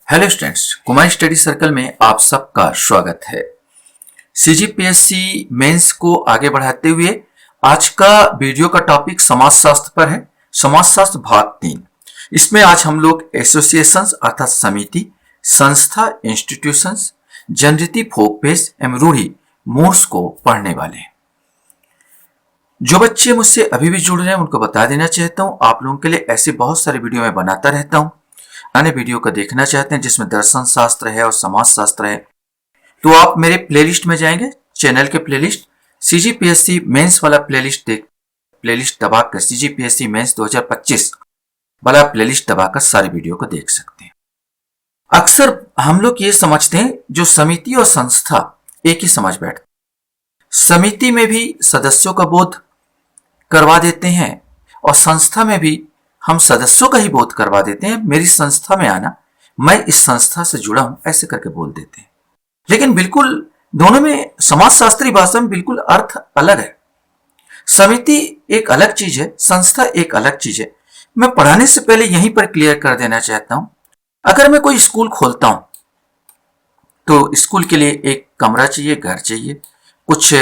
Hello students, Kumar study circle में आप सबका स्वागत है। सीजीपीएससी मेंस को आगे बढ़ाते हुए आज का वीडियो का टॉपिक समाजशास्त्र पर है। समाजशास्त्र भाग 3। इसमें आज हम लोग एसोसिएशंस अर्थात समिति, संस्था, इंस्टीट्यूशंस, जनरीति, फोक बेस एवं रूढ़ी मूर्स को पढ़ने वाले हैं। जो बच्चे मुझसे अभी भी जुड़ रहे हैं उनको बता देना चाहता हूं, आप लोगों के लिए ऐसे बहुत सारे वीडियो मैं बनाता रहता हूं। अन्य वीडियो को देखना चाहते हैं जिसमें दर्शन शास्त्र है और समाज शास्त्र है, तो आप मेरे प्लेलिस्ट में जाएंगे, चैनल के प्लेलिस्ट सीजीपीएससी मेंस वाला प्लेलिस्ट दबाकर सीजीपीएससी मेंस 2025 वाला प्लेलिस्ट दबाकर सारे वीडियो को देख सकते हैं। अक्सर हम लोग ये समझते हैं जो समिति और संस्था एक ही समझ बैठते, समिति में भी सदस्यों का बोध करवा देते हैं और संस्था में भी हम सदस्यों का ही बोध करवा देते हैं। मेरी संस्था में आना, मैं इस संस्था से जुड़ा हूं, ऐसे करके बोल देते हैं। लेकिन बिल्कुल दोनों में समाजशास्त्री भाषा में बिल्कुल अर्थ अलग है। समिति एक अलग चीज है, संस्था एक अलग चीज है। मैं पढ़ाने से पहले यहीं पर क्लियर कर देना चाहता हूं, अगर मैं कोई स्कूल खोलता हूं तो स्कूल के लिए एक कमरा चाहिए, घर चाहिए। कुछ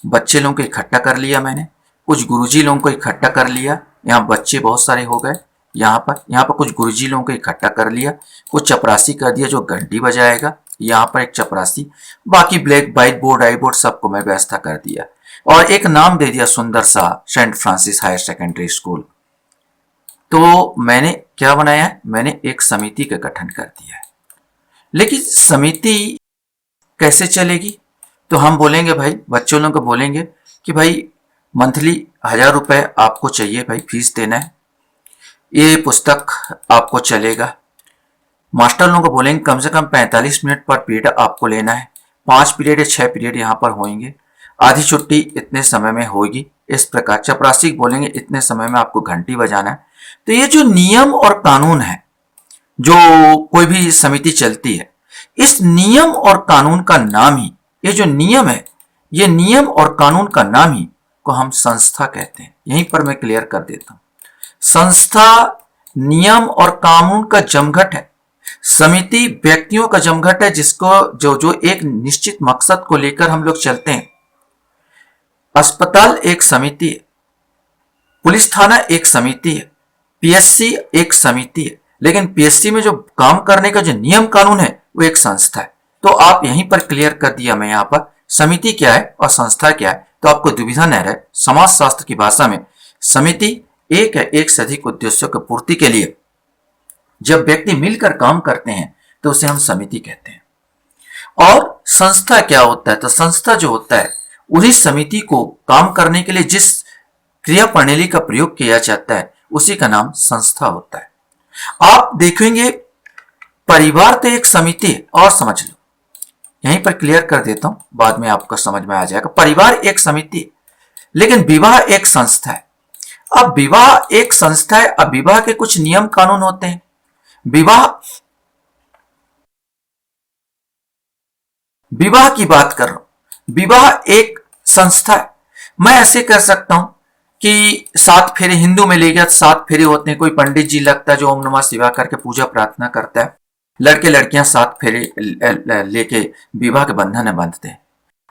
बच्चे लोगों को इकट्ठा कर लिया मैंने, कुछ गुरुजी लोगों को इकट्ठा कर लिया। यहाँ बच्चे बहुत सारे हो गए, यहाँ पर कुछ गुरुजी लोगों को इकट्ठा कर लिया, कुछ चपरासी कर दिया जो घंटी बजाएगा, यहाँ पर एक चपरासी, बाकी ब्लैक व्हाइट बोर्ड आई बोर्ड सबको मैं व्यवस्था कर दिया और एक नाम दे दिया सुंदर सा Saint Francis higher secondary school. तो मैंने क्या बनाया है, मैंने एक समिति का गठन कर दिया है। लेकिन समिति कैसे चलेगी, तो हम बोलेंगे भाई, बच्चों लोगों को बोलेंगे कि भाई मंथली 1000 रुपए आपको चाहिए, भाई फीस देना है, ये पुस्तक आपको चलेगा। मास्टर लोगों को बोलेंगे कम से कम 45 मिनट पर पीरियड आपको लेना है, 5 पीरियड या 6 पीरियड यहाँ पर होंगे, आधी छुट्टी इतने समय में होगी। इस प्रकार चपरासी बोलेंगे इतने समय में आपको घंटी बजाना है। तो ये जो नियम और कानून है, जो कोई भी समिति चलती है, इस नियम और कानून का नाम ही, ये जो नियम है, ये नियम और कानून का नाम ही को हम संस्था कहते हैं। यहीं पर मैं क्लियर कर देता हूं, संस्था नियम और कानून का जमघट है, समिति व्यक्तियों का जमघट है, जिसको जो एक निश्चित मकसद को लेकर हम लोग चलते हैं। अस्पताल एक समिति है, पुलिस थाना एक समिति है, पीएससी एक समिति है, लेकिन पीएससी में जो काम करने का जो नियम कानून है वो एक संस्था है। तो आप यहीं पर क्लियर कर दिया मैं यहाँ पर समिति क्या है और संस्था क्या है, तो आपको दुविधा न रहे। समाजशास्त्र की भाषा में समिति एक है, एक से अधिक उद्देश्यों की पूर्ति के लिए जब व्यक्ति मिलकर काम करते हैं तो उसे हम समिति कहते हैं। और संस्था क्या होता है, तो संस्था जो होता है उन्हीं समिति को काम करने के लिए जिस क्रिया प्रणाली का प्रयोग किया जाता है उसी का नाम संस्था होता है। आप देखेंगे परिवार तो एक समिति है, और समझ लो, यहीं पर क्लियर कर देता हूं, बाद में आपको समझ में आ जाएगा। परिवार एक समिति है, लेकिन विवाह एक संस्था है। अब विवाह एक संस्था है, अब विवाह के कुछ नियम कानून होते हैं। विवाह की बात कर रहा हूं, विवाह एक संस्था है। मैं ऐसे कर सकता हूं कि 7 फेरे, हिंदू में ले गया 7 फेरे होते हैं, कोई पंडित जी लगता है जो ओम नमः शिवाय करके पूजा प्रार्थना करता है, लड़के लड़कियां 7 फेरे लेके विवाह के बंधन में बंधते हैं।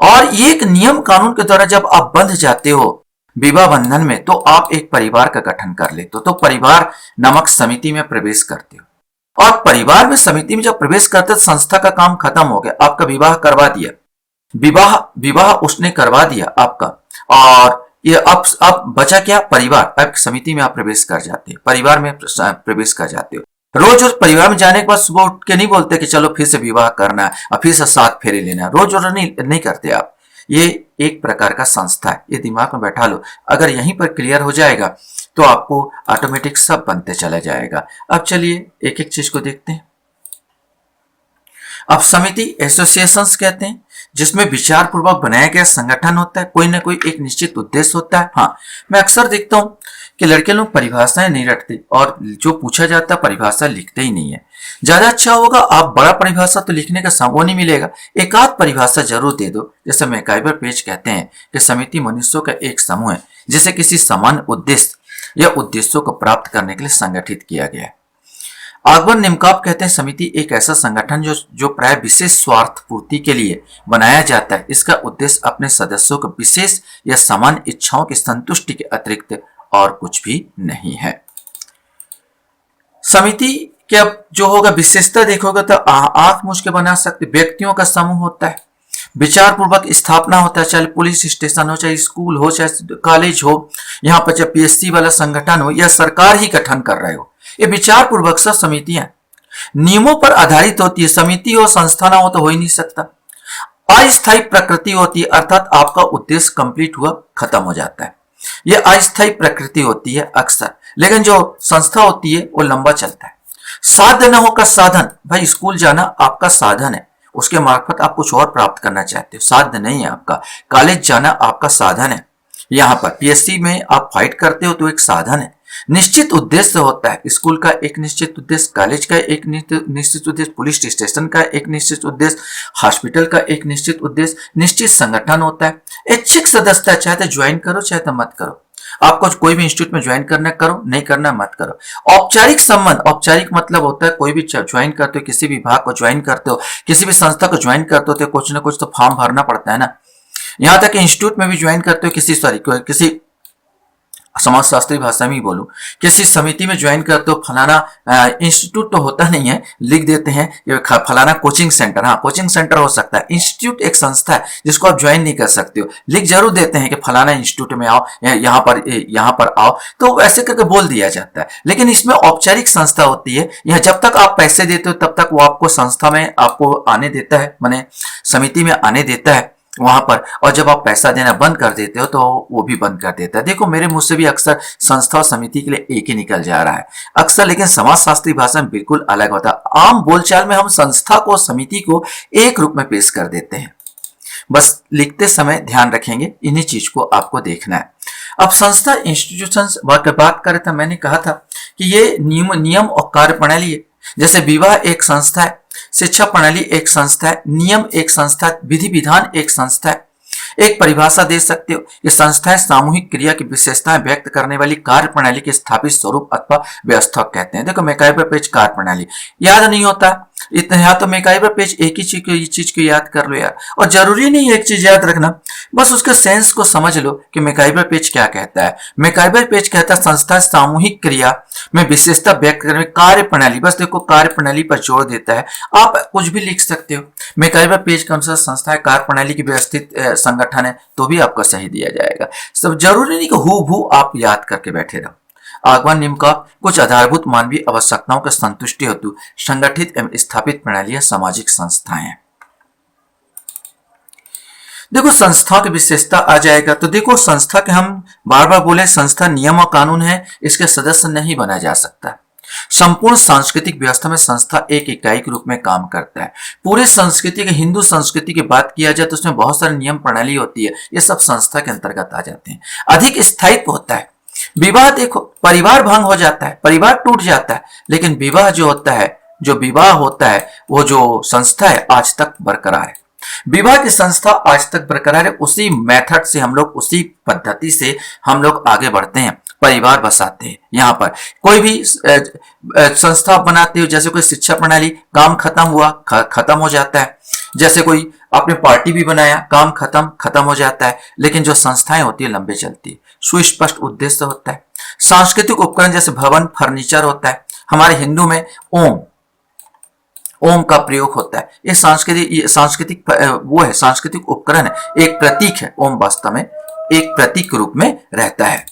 और ये एक नियम कानून के द्वारा जब आप बंध जाते हो विवाह बंधन में, तो आप एक परिवार का गठन कर लेते हो, तो परिवार नामक समिति में प्रवेश करते हो। और परिवार में समिति में जब प्रवेश करते हो, संस्था का काम खत्म हो गया, आपका विवाह करवा दिया, विवाह उसने करवा दिया आपका, और ये अब बचा क्या, परिवार। अब समिति में आप प्रवेश कर जाते हो, परिवार में प्रवेश कर जाते हो। रोज परिवार में जाने के बाद सुबह उठ के नहीं बोलते कि चलो फिर से विवाह करना है और फिर से 7 फेरे लेना है, रोज नहीं करते आप। ये एक प्रकार का संस्था है, ये दिमाग में बैठा लो। अगर यहीं पर क्लियर हो जाएगा तो आपको ऑटोमेटिक सब बनते चला जाएगा। अब चलिए एक एक चीज को देखते हैं। अब समिति एसोसिएशंस कहते हैं, जिसमें विचार पूर्वक बनाया गया संगठन होता है, कोई ना कोई एक निश्चित उद्देश्य होता है। हाँ, मैं अक्सर देखता हूं कि लड़के लोग परिभाषाएं नहीं रटते और जो पूछा जाता है परिभाषा लिखते ही नहीं है। ज्यादा अच्छा होगा आप बड़ा परिभाषा तो लिखने का वो नहीं मिलेगा, एक आध परिभाषा जरूर दे दो। जैसे मैकाइवर पेज कहते हैं कि समिति मनुष्यों का एक समूह है जिसे किसी समान उद्देश्य या उद्देश्यों को प्राप्त करने के लिए संगठित किया गया है। आगबन निमकाब कहते हैं समिति एक ऐसा संगठन जो प्राय विशेष स्वार्थ पूर्ति के लिए बनाया जाता है। इसका उद्देश्य अपने सदस्यों को विशेष या सामान्य इच्छाओं की संतुष्टि के अतिरिक्त और कुछ भी नहीं है। समिति के अब जो होगा विशेषता देखोगे तो आंख मूंझ के बना सकते व्यक्तियों का समूह होता है, विचार पूर्वक स्थापना होता है, चाहे पुलिस स्टेशन हो, चाहे स्कूल हो, चाहे कॉलेज हो, यहाँ पर चाहे पीएससी वाला संगठन हो या सरकार ही गठन कर रहे हो, ये विचार पूर्वक सब समितियां नियमों पर आधारित होती है। समिति हो संस्था ना हो तो हो ही नहीं सकता। अस्थायी प्रकृति होती है, अर्थात आपका उद्देश्य कंप्लीट हुआ खत्म हो जाता है। यह अस्थायी प्रकृति होती है अक्सर, लेकिन जो संस्था होती है वो लंबा चलता है। साध्य न होकर साधन, भाई स्कूल जाना आपका साधन है, उसके मार्फत आप कुछ और प्राप्त करना चाहते हो, साध्य नहीं है आपका। कॉलेज जाना आपका साधन है, यहाँ पर पीएससी में आप फाइट करते हो तो एक साधन है। निश्चित उद्देश्य होता है, स्कूल का एक निश्चित उद्देश्य, कॉलेज का एक निश्चित उद्देश्य, पुलिस स्टेशन का एक निश्चित उद्देश्य, हॉस्पिटल का एक निश्चित उद्देश्य, निश्चित संगठन होता है। ऐच्छिक सदस्यता चाहे तो ज्वाइन करो चाहे तो मत करो, आपको कोई भी इंस्टीट्यूट में ज्वाइन करना करो, नहीं करना मत करो। औपचारिक संबंध, औपचारिक मतलब होता है कोई भी ज्वाइन करते हो, किसी विभाग को ज्वाइन करते हो, किसी भी संस्था को ज्वाइन करते हो तो कुछ ना कुछ तो फॉर्म भरना पड़ता है ना। यहाँ तक इंस्टीट्यूट में भी ज्वाइन करते हो, किसी समाजशास्त्री भाषा में ही बोलूं, किसी समिति में ज्वाइन करते हो, फलाना इंस्टीट्यूट तो होता नहीं है, लिख देते हैं ये फलाना कोचिंग सेंटर, हाँ कोचिंग सेंटर हो सकता है, इंस्टीट्यूट एक संस्था है जिसको आप ज्वाइन नहीं कर सकते हो, लिख जरूर देते हैं कि फलाना इंस्टीट्यूट में आओ, यहाँ पर आओ, तो ऐसे करके बोल दिया जाता है। लेकिन इसमें औपचारिक संस्था होती है, यह जब तक आप पैसे देते हो तब तक वो आपको संस्था में आपको आने देता है, माने समिति में आने देता है वहां पर, और जब आप पैसा देना बंद कर देते हो तो वो भी बंद कर देता है। देखो मेरे मुंह से भी अक्सर संस्था और समिति के लिए एक ही निकल जा रहा है अक्सर, लेकिन समाजशास्त्री भाषा में बिल्कुल अलग होता है। आम बोलचाल में हम संस्था को, समिति को एक रूप में पेश कर देते हैं, बस लिखते समय ध्यान रखेंगे, इन्हीं चीज को आपको देखना है। अब संस्था इंस्टीट्यूशन बात करें तो मैंने कहा था कि ये नियम और कार्य प्रणाली है। जैसे विवाह एक संस्था है, शिक्षा प्रणाली एक संस्था है, नियम एक संस्था है, विधि विधान एक संस्था है। एक परिभाषा दे सकते हो, ये संस्थाएं सामूहिक क्रिया की विशेषताएं व्यक्त करने वाली कार्य प्रणाली के स्थापित स्वरूप अथवा व्यवस्था कहते हैं। देखो मैकाइवर पेज कार्य प्रणाली याद नहीं होता इतना, यहाँ तो मैकाइवर पेज एक ही चीज को याद कर लो यार, और जरूरी नहीं एक चीज याद रखना, बस उसके सेंस को समझ लो कि मैकाइवर पेज क्या कहता है। मैकाइवर पेज कहता है संस्था सामूहिक क्रिया में विशेषता व्यक्त करने कार्य प्रणाली, बस देखो कार्य प्रणाली पर जोर देता है। आप कुछ भी लिख सकते हो, मैकाइवर पेज के अनुसार संस्था कार्य प्रणाली की व्यवस्थित संगठन है तो भी आपको सही दिया जाएगा। सब जरूरी नहीं कि हूबहू आप याद करके बैठे रहो। आगमन नियम का कुछ आधारभूत मानवीय आवश्यकताओं की संतुष्टि हेतु संगठित एवं स्थापित प्रणालियां सामाजिक संस्थाएं हैं। देखो संस्था की विशेषता आ जाएगा तो देखो संस्था के हम बार बार बोले संस्था नियम और कानून है, इसके सदस्य नहीं बना जा सकता। संपूर्ण सांस्कृतिक व्यवस्था में संस्था एक इकाई के रूप में काम करता है। पूरे संस्कृति के हिंदू संस्कृति की बात किया जाए तो उसमें बहुत सारे नियम प्रणाली होती है, ये सब संस्था के अंतर्गत आ जाते हैं। अधिक स्थायित्व होता है। विवाह देखो, परिवार भंग हो जाता है, परिवार टूट जाता है, लेकिन विवाह जो होता है, जो विवाह होता है वो जो संस्था है आज तक बरकरार है। विवाह की संस्था आज तक बरकरार है, उसी मेथड से हम लोग, उसी पद्धति से हम लोग आगे बढ़ते हैं, परिवार बसाते हैं। यहाँ पर कोई भी संस्था बनाते हो, जैसे कोई शिक्षा प्रणाली, काम खत्म हुआ खत्म हो जाता है, जैसे कोई आपने पार्टी भी बनाया, काम खत्म हो जाता है, लेकिन जो संस्थाएं होती है लंबे चलती है, सुस्पष्ट उद्देश्य होता है। सांस्कृतिक उपकरण जैसे भवन, फर्नीचर होता है। हमारे हिंदू में ओम का प्रयोग होता है। ये सांस्कृतिक वो है, सांस्कृतिक उपकरण है, एक प्रतीक है। ओम वास्तव में एक प्रतीक के रूप में रहता है।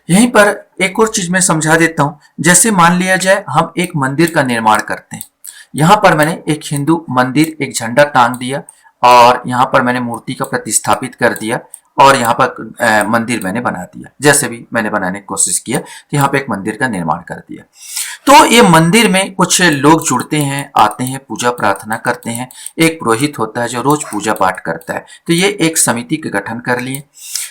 यहीं पर एक और चीज मैं समझा देता हूं। जैसे मान लिया जाए हम एक मंदिर का निर्माण करते हैं, यहां पर मैंने एक हिंदू मंदिर, एक झंडा टांग दिया और यहां पर मैंने मूर्ति का प्रतिस्थापित कर दिया और यहाँ पर मंदिर मैंने बना दिया, जैसे भी मैंने बनाने की कोशिश किया तो यहाँ पे एक मंदिर का निर्माण कर दिया। तो ये मंदिर में कुछ लोग जुड़ते हैं, आते हैं, पूजा प्रार्थना करते हैं। एक पुरोहित होता है जो रोज पूजा पाठ करता है। तो ये एक समिति का गठन कर लिए।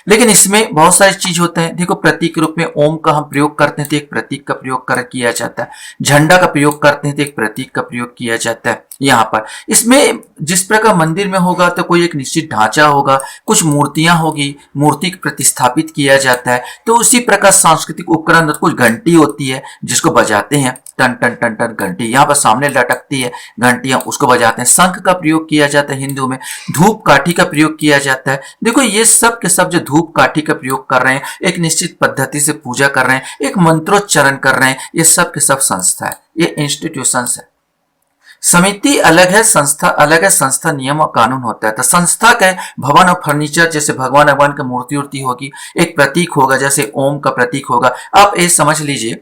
लेकिन इसमें बहुत सारी चीज होते हैं। देखो, प्रतीक के रूप में ओम का हम प्रयोग करते हैं तो एक प्रतीक का प्रयोग किया जाता है। झंडा का प्रयोग करते हैं तो एक प्रतीक का प्रयोग किया जाता है। यहाँ पर इसमें जिस प्रकार मंदिर में होगा तो कोई एक निश्चित ढांचा होगा, कुछ मूर्तियां होगी, मूर्ति को प्रतिस्थापित किया जाता है। तो उसी प्रकार सांस्कृतिक उपकरण, कुछ घंटी होती है जिसको बजाते हैं, टन टन टन टन घंटी यहाँ पर सामने लटकती है घंटियां, उसको बजाते हैं। शंख का प्रयोग किया जाता है हिंदू में, धूप काठी का प्रयोग किया जाता है। देखो, ये सब के सब जो धूप काठी का प्रयोग कर रहे हैं, एक निश्चित पद्धति से पूजा कर रहे हैं, एक मंत्रोच्चारण कर रहे हैं, ये सब के सब संस्था है, ये इंस्टीट्यूशंस है। समिति अलग है, संस्था अलग है। संस्था नियम और कानून होता है। तो संस्था के भवन और फर्नीचर, जैसे भगवान भगवान की मूर्ति उर्ति होगी, एक प्रतीक होगा, जैसे ओम का प्रतीक होगा। आप ये समझ लीजिए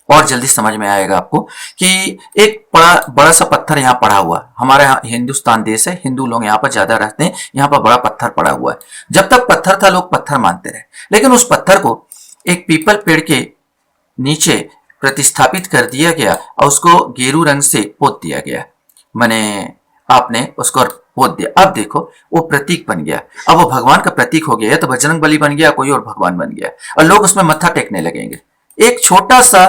और जल्दी समझ में आएगा आपको कि एक बड़ा सा पत्थर यहाँ पड़ा हुआ, हमारे यहाँ हिंदुस्तान देश है, हिंदू लोग यहाँ पर ज्यादा रहते हैं, यहाँ पर बड़ा पत्थर पड़ा हुआ है। जब तक पत्थर था लोग पत्थर मानते रहे, लेकिन उस पत्थर को एक पीपल पेड़ के नीचे प्रतिस्थापित कर दिया गया और उसको गेरू रंग से पोत दिया गया। मैंने आपने उसको पोत दिया, अब देखो वो प्रतीक बन गया। अब वो भगवान का प्रतीक हो गया, या तो बजरंग बली बन गया, कोई और भगवान बन गया, और लोग उसमें मत्था टेकने लगेंगे। एक छोटा सा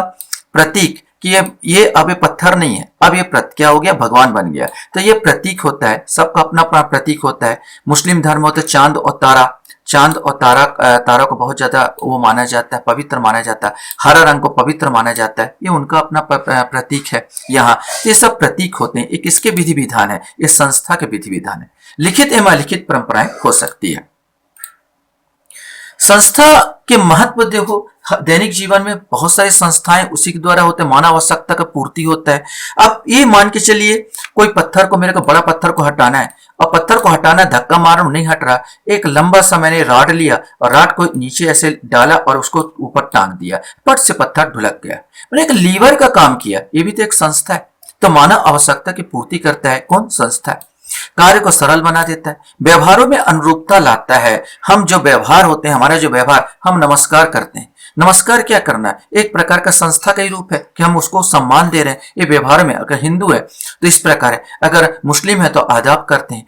प्रतीक कि ये अब ये पत्थर नहीं है, अब ये क्या हो गया, भगवान बन गया। तो ये प्रतीक होता है, सबका अपना अपना प्रतीक होता है। मुस्लिम धर्म होता है चांद और तारा, चांद और तारा को बहुत ज्यादा वो माना जाता है, पवित्र माना जाता है। हरा रंग को पवित्र माना जाता है, ये उनका अपना प्रतीक है। यहाँ ये सब प्रतीक होते हैं। एक इसके विधि विधान है, ये संस्था के विधि विधान है। लिखित एवं अलिखित परंपराएं हो सकती है। संस्था के महत्व देखो, दैनिक जीवन में बहुत सारी संस्थाएं उसी के द्वारा होते हैं, मानव आवश्यकता का पूर्ति होता है। अब ये मान के चलिए कोई पत्थर को, मेरे को बड़ा पत्थर को हटाना है, और पत्थर को हटाना है, धक्का मार नहीं हट रहा, एक लंबा सा मैंने राड लिया और राड को नीचे ऐसे डाला और उसको ऊपर टांग दिया, पट से पत्थर ढुलक गया। मैंने एक लीवर का काम किया, ये भी तो एक संस्था है। तो मानव आवश्यकता की पूर्ति करता है कौन? संस्था है। कार्य को सरल बना देता है, व्यवहारों में अनुरूपता लाता है। हम जो व्यवहार होते हैं, हमारा जो व्यवहार, हम नमस्कार करते हैं, नमस्कार क्या करना है, एक प्रकार का संस्था का ही रूप है कि हम उसको सम्मान दे रहे हैं। ये व्यवहार में, अगर हिंदू है तो इस प्रकार है, अगर मुस्लिम है तो आदाब करते हैं,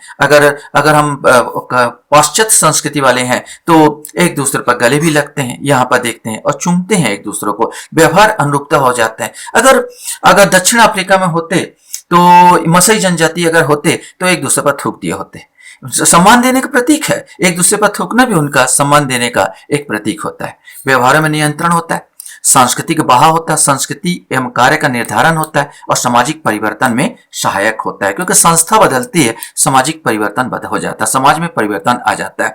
अगर हम पाश्चात्य संस्कृति वाले हैं तो एक दूसरे पर गले भी लगते हैं, यहाँ पर देखते हैं, और चूमते हैं एक दूसरे को, व्यवहार अनुरूपता हो जाता है। अगर दक्षिण अफ्रीका में होते तो मसई जनजाति अगर होते तो एक दूसरे पर थूक दिए होते। सम्मान देने का प्रतीक है, एक दूसरे पर थूकना भी उनका सम्मान देने का एक प्रतीक होता है। व्यवहार में नियंत्रण होता है, सांस्कृतिक बहाव होता है, संस्कृति एवं कार्य का निर्धारण होता है, और सामाजिक परिवर्तन में सहायक होता है। क्योंकि संस्था बदलती है, सामाजिक परिवर्तन हो जाता है, समाज में परिवर्तन आ जाता है।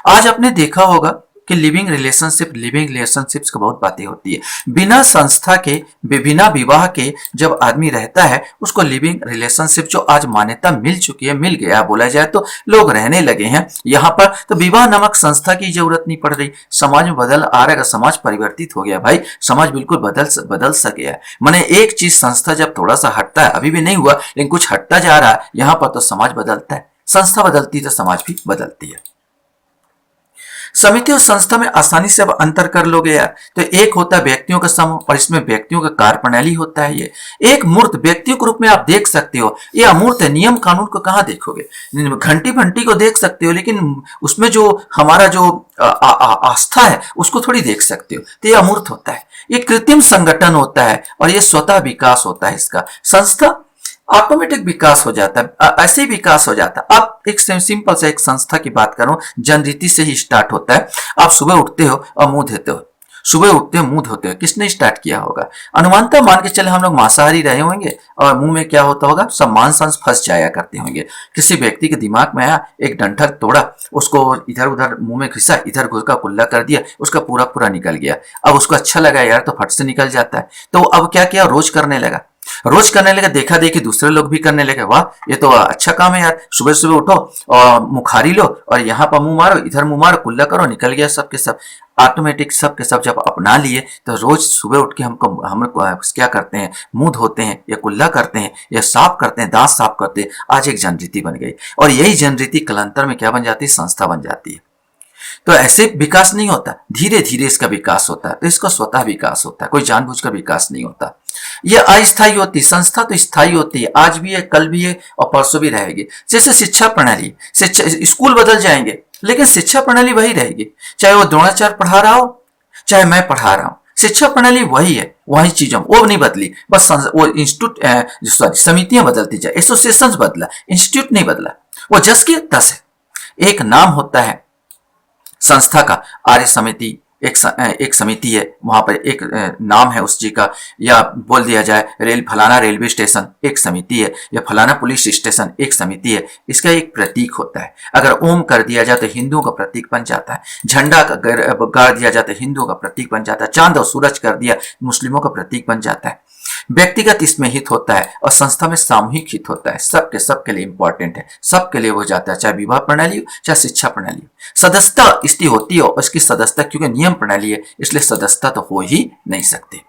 आज आपने देखा होगा कि लिविंग रिलेशनशिप्स की बहुत बातें होती है। बिना संस्था के, बिना विवाह के जब आदमी रहता है, उसको लिविंग रिलेशनशिप जो आज मान्यता मिल चुकी है, मिल गया बोला जाए तो, लोग रहने लगे हैं यहाँ पर, तो विवाह नामक संस्था की जरूरत नहीं पड़ रही। समाज में बदल आ रहा है, समाज परिवर्तित हो गया भाई, समाज बिल्कुल बदल सा गया है। मैंने एक चीज, संस्था जब थोड़ा सा हटता है, अभी भी नहीं हुआ लेकिन कुछ हटता जा रहा है यहाँ पर, तो समाज बदलता है। संस्था बदलती तो समाज भी बदलती है। समिति और संस्था में आसानी से अब अंतर कर लोगे यार, तो एक होता है व्यक्तियों का समूह, और इसमें व्यक्तियों का कार्य प्रणाली होता है। ये एक मूर्त व्यक्तियों के रूप में आप देख सकते हो, ये अमूर्त है। नियम कानून को कहाँ देखोगे? घंटी भंटी को देख सकते हो, लेकिन उसमें जो हमारा जो आस्था है उसको थोड़ी देख सकते हो। तो ये अमूर्त होता है, ये कृत्रिम संगठन होता है, और ये स्वतः विकास होता है इसका। संस्था ऑटोमेटिक विकास हो जाता है, ऐसे ही विकास हो जाता है। आप एक सिंपल से एक संस्था की बात करूं, जनरीति से ही स्टार्ट होता है। आप सुबह उठते हो और मुंह धोते हो, सुबह उठते हो मुंह धोते हो, किसने स्टार्ट किया होगा? अनुमानतः मान के चले हम लोग मांसाहारी रहे होंगे, और मुंह में क्या होता होगा, सब मांस अंश फंस जाया करते होंगे। किसी व्यक्ति के दिमाग में आया, एक डंठल तोड़ा, उसको इधर उधर मुंह में घिसा, इधर घुस का कुल्ला कर दिया, उसका पूरा पूरा निकल गया। अब उसको अच्छा लगा यार, तो फट से निकल जाता है। तो अब क्या किया, रोज करने लगा, देखा देखी दूसरे लोग भी करने लगे। वाह, ये तो अच्छा काम है यार, सुबह सुबह उठो और मुखारी लो, और यहाँ पर मुंह मारो, इधर मुंह मारो, कुल्ला करो, निकल गया सब के सब। ऑटोमेटिक सब के सब जब अपना लिए, तो रोज सुबह उठ के हम क्या करते हैं, मुंह धोते हैं, या कुल्ला करते हैं, या साफ करते हैं, दांत साफ करते हैं। आज एक जनरीति बन गई, और यही जनरीति कालांतर में क्या बन जाती है, संस्था बन जाती है। तो ऐसे विकास नहीं होता, धीरे धीरे इसका विकास होता है। तो इसका स्वतः विकास होता है, कोई जानबूझ कर विकास नहीं होता। यह अस्थायी होती, संस्था तो स्थायी होती है, आज भी है, कल भी है, और परसों भी रहेगी। जैसे शिक्षा प्रणाली, स्कूल बदल जाएंगे, लेकिन शिक्षा प्रणाली वही रहेगी, चाहे वो द्रोणाचार्य पढ़ा रहा हो चाहे मैं पढ़ा रहा हूं, शिक्षा प्रणाली वही है, वही चीजों वो नहीं बदली, बस वो इंस्टीट्यूट सॉरी समितियां बदलती जाए, एसोसिएशन बदला, इंस्टीट्यूट नहीं बदला, वो जस की तस है। एक नाम होता है संस्था का, आर्य समिति एक समिति है, वहां पर एक नाम है उस चीज का, या बोल दिया जाए फलाना रेलवे स्टेशन एक समिति है, या फलाना पुलिस स्टेशन एक समिति है, इसका एक प्रतीक होता है। अगर ओम कर दिया जाए तो हिंदुओं का प्रतीक बन जाता है, झंडा गाड़ दिया जाता है हिंदुओं का प्रतीक बन जाता है, चांद और सूरज कर दिया मुस्लिमों का प्रतीक बन जाता है। व्यक्तिगत इसमें हित होता है और संस्था में सामूहिक हित होता है, सबके लिए इंपॉर्टेंट है, सबके लिए हो जाता है, चाहे विवाह प्रणाली हो चाहे शिक्षा प्रणाली हो। सदस्यता इसकी होती है, और इसकी सदस्यता क्योंकि नियम प्रणाली है इसलिए सदस्यता तो हो ही नहीं सकती।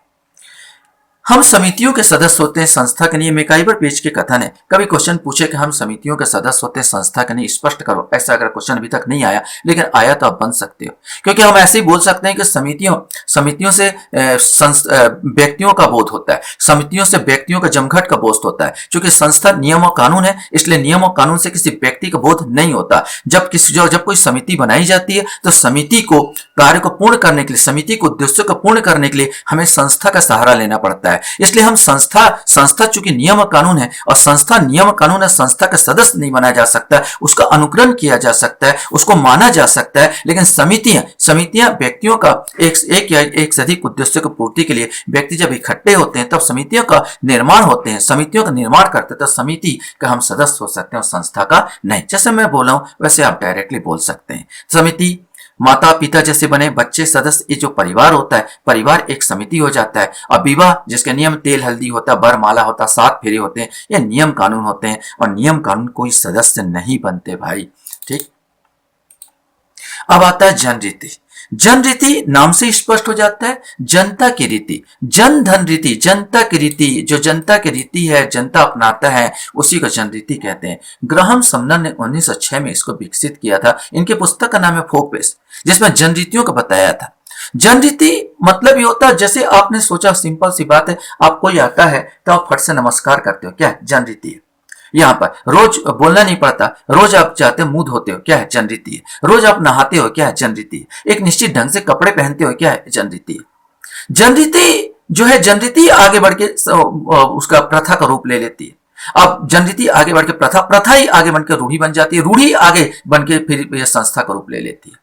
हम समितियों के सदस्य होते हैं संस्था के नियम, इकाईबर पेज के कथन है। कभी क्वेश्चन पूछे कि हम समितियों के सदस्य होते हैं संस्था के नहीं, स्पष्ट करो। ऐसा अगर क्वेश्चन अभी तक नहीं आया, लेकिन आया तो आप बन सकते हो, क्योंकि हम ऐसे ही बोल सकते हैं कि समितियों से व्यक्तियों का बोध होता है, समितियों से व्यक्तियों का जमघट का बोध होता है। क्योंकि संस्था नियम और कानून है, इसलिए नियम और कानून से किसी व्यक्ति का बोध नहीं होता। जब कोई समिति बनाई जाती है तो समिति को कार्य को पूर्ण करने के लिए, समिति को उद्देश्यों को पूर्ण करने के लिए हमें संस्था का सहारा लेना पड़ता है। इसलिए हम संस्था चूंकि नियम और कानून है, और संस्था नियम और कानून है, संस्था का सदस्य नहीं बना जा सकता, उसका अनुकरण किया जा सकता है, उसको माना जा सकता है। लेकिन समितियां व्यक्तियों का एक या एक से अधिक उद्देश्यों की पूर्ति के लिए व्यक्ति जब इकट्ठे होते हैं तब समितियों का निर्माण होते हैं, समितियों का निर्माण करते हैं, तो समिति का हम सदस्य हो सकते हैं और संस्था का नहीं। जैसे मैं बोला हूं वैसे आप डायरेक्टली बोल सकते हैं। समिति माता पिता जैसे बने बच्चे सदस्य, ये जो परिवार होता है, परिवार एक समिति हो जाता है। और विवाह जिसके नियम तेल हल्दी होता है, बरमाला होता है, 7 फेरे होते हैं, ये नियम कानून होते हैं, और नियम कानून कोई सदस्य नहीं बनते भाई। ठीक, अब आता है जनरीति। जनरीति नाम से स्पष्ट हो जाता है, जनता की रीति, जन धन रीति, जनता की रीति, जो जनता की रीति है, जनता अपनाता है, उसी को जनरीति कहते हैं। ग्राहम समनर ने 1906 में इसको विकसित किया था। इनके पुस्तक का नाम है फोकस, जिसमें जनरीतियों को बताया था। जनरीति मतलब ये होता है, जैसे आपने सोचा, सिंपल सी बात है, आप कोई आता है तो आप फट से नमस्कार करते हो, क्या है? जनरीति है। यहाँ पर रोज बोलना नहीं पड़ता, रोज आप जाते मुंह धोते हो, क्या है? जनरीति है। रोज आप नहाते हो, क्या है? जनरीति है। एक निश्चित ढंग से कपड़े पहनते हो, क्या है? जनरीति है। जनरीति जो है, जनरीति आगे बढ़ के उसका प्रथा का रूप ले लेती है। अब जनरीति आगे बढ़ के प्रथा ही आगे बढ़ के रूढ़ी बन जाती है, रूढ़ी आगे बन के फिर यह संस्था का रूप ले लेती है।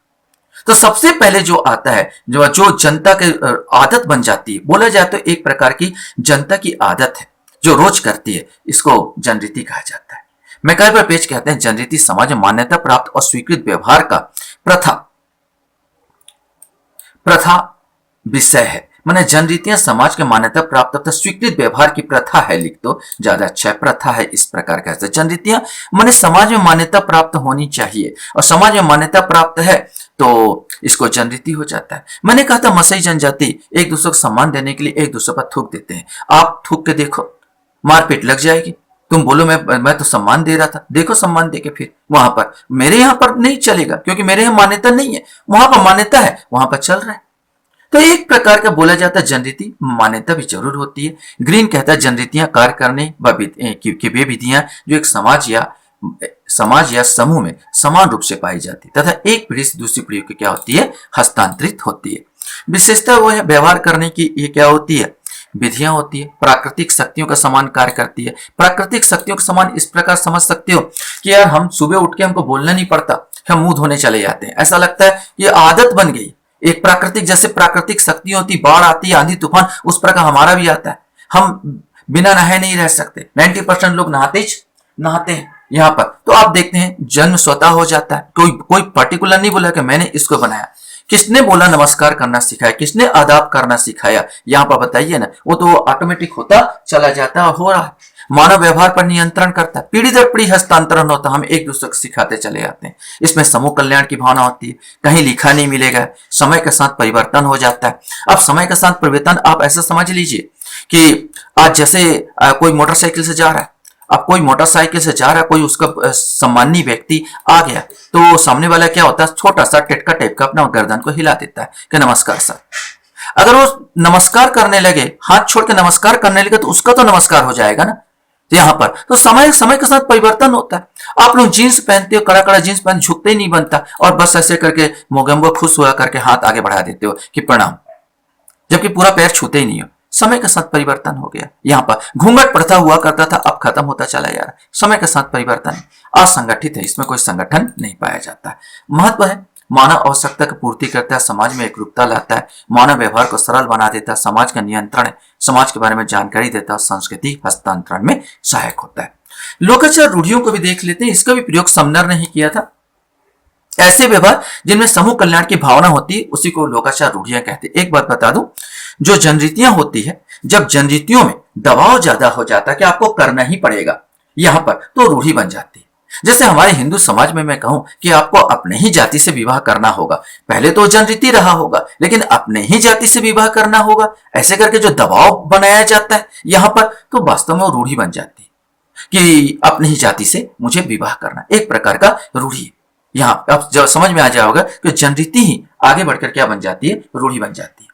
तो सबसे पहले जो आता है, जो जनता के आदत बन जाती है, बोला जाए तो एक प्रकार की जनता की आदत है जो रोज करती है, इसको जनरीति कहा जाता है। मैकाइवर पेज कहते हैं जनरीति समाज में मान्यता प्राप्त और स्वीकृत व्यवहार का प्रथा विषय है। माने जनरीतियां समाज के मान्यता प्राप्त तथा स्वीकृत व्यवहार की प्रथा है, लिख दो ज्यादा अच्छा है, प्रथा है, इस प्रकार कहते हैं। जनरीतियां माने समाज में मान्यता प्राप्त होनी चाहिए, और समाज में मान्यता प्राप्त है तो इसको जनरीति हो जाता है। मैंने कहा था मसई जनजाति एक दूसरे को सम्मान देने के लिए एक दूसरे पर थूक देते हैं। आप थूक के देखो, मारपीट लग जाएगी। तुम बोलो मैं तो सम्मान दे रहा था, देखो सम्मान दे के फिर वहां पर। मेरे यहां पर नहीं चलेगा क्योंकि मेरे यहां मान्यता नहीं है, वहां पर मान्यता है, वहां पर चल रहा है। तो एक प्रकार का बोला जाता है जनरीति, मान्यता भी जरूर होती है। ग्रीन कहता है जनरीतियां कार्य करने की वे विधियां जो एक समाज या समूह में समान रूप से पाई जाती है तथा एक पीढ़ी से दूसरी पीढ़ी की क्या होती है? हस्तांतरित होती है। विशेषता वो है व्यवहार करने की, ये क्या होती है? विधियां होती है। प्राकृतिक शक्तियों का समान कार्य करती है। प्राकृतिक शक्तियों का समान इस प्रकार समझ सकते हो कि यार हम सुबह उठ के हमको बोलना नहीं पड़ता, हम मुंह धोने चले जाते हैं, ऐसा लगता है ये आदत बन गई। एक प्राकृतिक, जैसे प्राकृतिक शक्ति होती, बाढ़ आती है, आंधी तूफान, उस प्रकार हमारा भी आता है। हम बिना नहाए नहीं रह सकते। 90% लोग नहाते हैं यहाँ पर। तो आप देखते हैं जन्म स्वतः हो जाता है। कोई पर्टिकुलर नहीं बोला कि मैंने इसको बनाया। किसने बोला नमस्कार करना सिखाया? किसने आदाब करना सिखाया? यहाँ पर बताइए ना, वो तो ऑटोमेटिक होता चला जाता है, हो रहा है। मानव व्यवहार पर नियंत्रण करता है, पीढ़ी दर पीढ़ी हस्तांतरण होता, हम एक दूसरे को सिखाते चले जाते हैं। इसमें समूह कल्याण की भावना होती है, कहीं लिखा नहीं मिलेगा। समय के साथ परिवर्तन हो जाता है। अब समय के साथ परिवर्तन आप ऐसा समझ लीजिए कि आज जैसे कोई मोटरसाइकिल से जा रहा है, अब कोई मोटरसाइकिल से जा रहा है, कोई उसका सम्मानी व्यक्ति आ गया तो सामने वाला क्या होता है? छोटा सा टिटका टाइप का अपना गर्दन को हिला देता है कि नमस्कार सर। अगर वो नमस्कार करने लगे, हाथ छोड़ के नमस्कार करने लगे, तो उसका तो नमस्कार हो जाएगा ना। तो यहाँ पर तो समय समय के साथ परिवर्तन होता है। आप लोग जीन्स पहनते हो, कड़ा कड़ा जीन्स पहन, झुकते ही नहीं बनता और बस ऐसे करके मोगेम्बो खुश हुआ करके हाथ आगे बढ़ा देते हो कि प्रणाम, जबकि पूरा पैर छूते ही नहीं हो। समय के साथ परिवर्तन हो गया। यहाँ पर घूंघट प्रथा हुआ करता था, अब खत्म होता चला जा रहा है। समय के साथ परिवर्तन है। असंगठित है, इसमें कोई संगठन नहीं पाया जाता है। महत्व है, मानव आवश्यकता की पूर्ति करता है, समाज में एकरूपता लाता है, मानव व्यवहार को सरल बना देता है, समाज का नियंत्रण है, समाज के बारे में जानकारी देता है, संस्कृति हस्तांतरण में सहायक होता है। लोकाचार रूढ़ियों को भी देख लेते हैं। इसका भी प्रयोग समनर ने ही किया था। ऐसे व्यवहार जिनमें समूह कल्याण की भावना होती है उसी को लोकाचार रूढ़ियां कहते हैं। एक बात बता दूं, जो जनरीतियां होती है, जब जनरीतियों में दबाव ज्यादा हो जाता है कि आपको करना ही पड़ेगा यहां पर, तो रूढ़ी बन जाती है। जैसे हमारे हिंदू समाज में मैं कहूं कि आपको अपने ही जाति से विवाह करना होगा, पहले तो जनरीति रहा होगा लेकिन अपने ही जाति से विवाह करना होगा, ऐसे करके जो दबाव बनाया जाता है यहां पर, तो वास्तव में वो रूढ़ी बन जाती है कि अपनी ही जाति से मुझे विवाह करना, एक प्रकार का रूढ़ी है। यहाँ अब जब समझ में आ जाएगा कि जनरीति ही आगे बढ़कर क्या बन जाती है, रूढ़ी बन जाती है।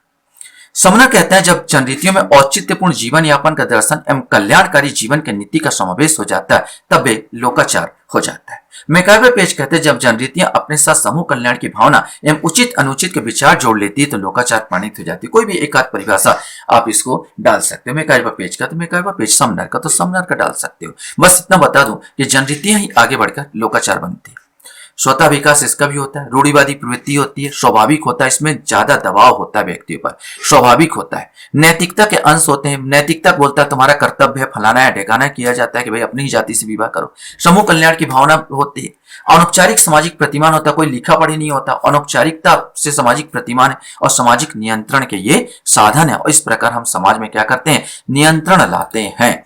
समनर कहते हैं जब जनरीतियों में औचित्यपूर्ण जीवन यापन का दर्शन एवं कल्याणकारी जीवन के नीति का समावेश हो जाता है तब वे लोकाचार हो जाता है। मैकाइवर पेज कहते हैं जब जनरीतियां अपने साथ समूह कल्याण की भावना एवं उचित अनुचित के विचार जोड़ लेती है तो लोकाचार परिणत हो जाती है। कोई भी एक आध परिभाषा आप इसको डाल सकते हो। मैकाइवर पेज का तो मैकाइवर पेज, समनर का तो समनर का डाल सकते हो। बस इतना बता दूं कि जनरीतियां ही आगे बढ़कर लोकाचार बनती है। स्वतः विकास इसका भी होता है, रूढ़िवादी प्रवृत्ति होती है, स्वाभाविक होता है, इसमें ज्यादा दबाव होता है व्यक्तियों पर, स्वाभाविक होता है। नैतिकता के अंश होते हैं, नैतिकता बोलता है तुम्हारा कर्तव्य है, फलाना है ढेकाना किया जाता है कि भाई अपनी ही जाति से विवाह करो। समूह कल्याण की भावना होती है। अनौपचारिक सामाजिक प्रतिमान होता है, कोई लिखा पढ़ी नहीं होता, अनौपचारिकता से सामाजिक प्रतिमान है और सामाजिक नियंत्रण के ये साधन है और इस प्रकार हम समाज में क्या करते हैं, नियंत्रण लाते हैं।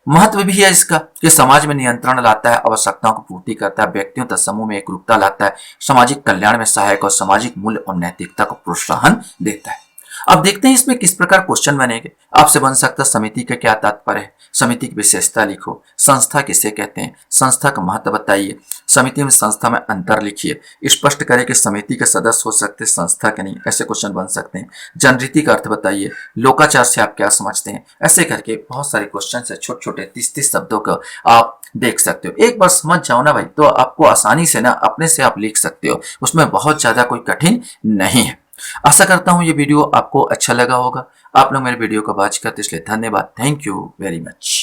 महत्व भी है इसका कि समाज में नियंत्रण लाता है, आवश्यकताओं को पूर्ति करता है, व्यक्तियों तथा समूह में एकरूपता लाता है, सामाजिक कल्याण में सहायक और सामाजिक मूल्य और नैतिकता को प्रोत्साहन देता है। अब देखते हैं इसमें किस प्रकार क्वेश्चन बनेंगे। आपसे बन सकता है समिति का क्या तात्पर्य है, समिति की विशेषता लिखो, संस्था किसे कहते हैं, संस्था का महत्व बताइए, समिति में संस्था में अंतर लिखिए, स्पष्ट करें कि समिति के सदस्य हो सकते हैं संस्था के नहीं, ऐसे क्वेश्चन बन सकते हैं। जनरीति का अर्थ बताइए, लोकाचार से आप क्या समझते हैं, ऐसे करके बहुत सारे क्वेश्चन है, छोटे छोटे 30-30 शब्दों को आप देख सकते हो। एक बार समझ जाओ ना भाई तो आपको आसानी से ना अपने से आप लिख सकते हो, उसमें बहुत ज्यादा कोई कठिन नहीं है। आशा करता हूं ये वीडियो आपको अच्छा लगा होगा। आप लोग मेरे वीडियो को वॉच करते इसलिए धन्यवाद। Thank you very much.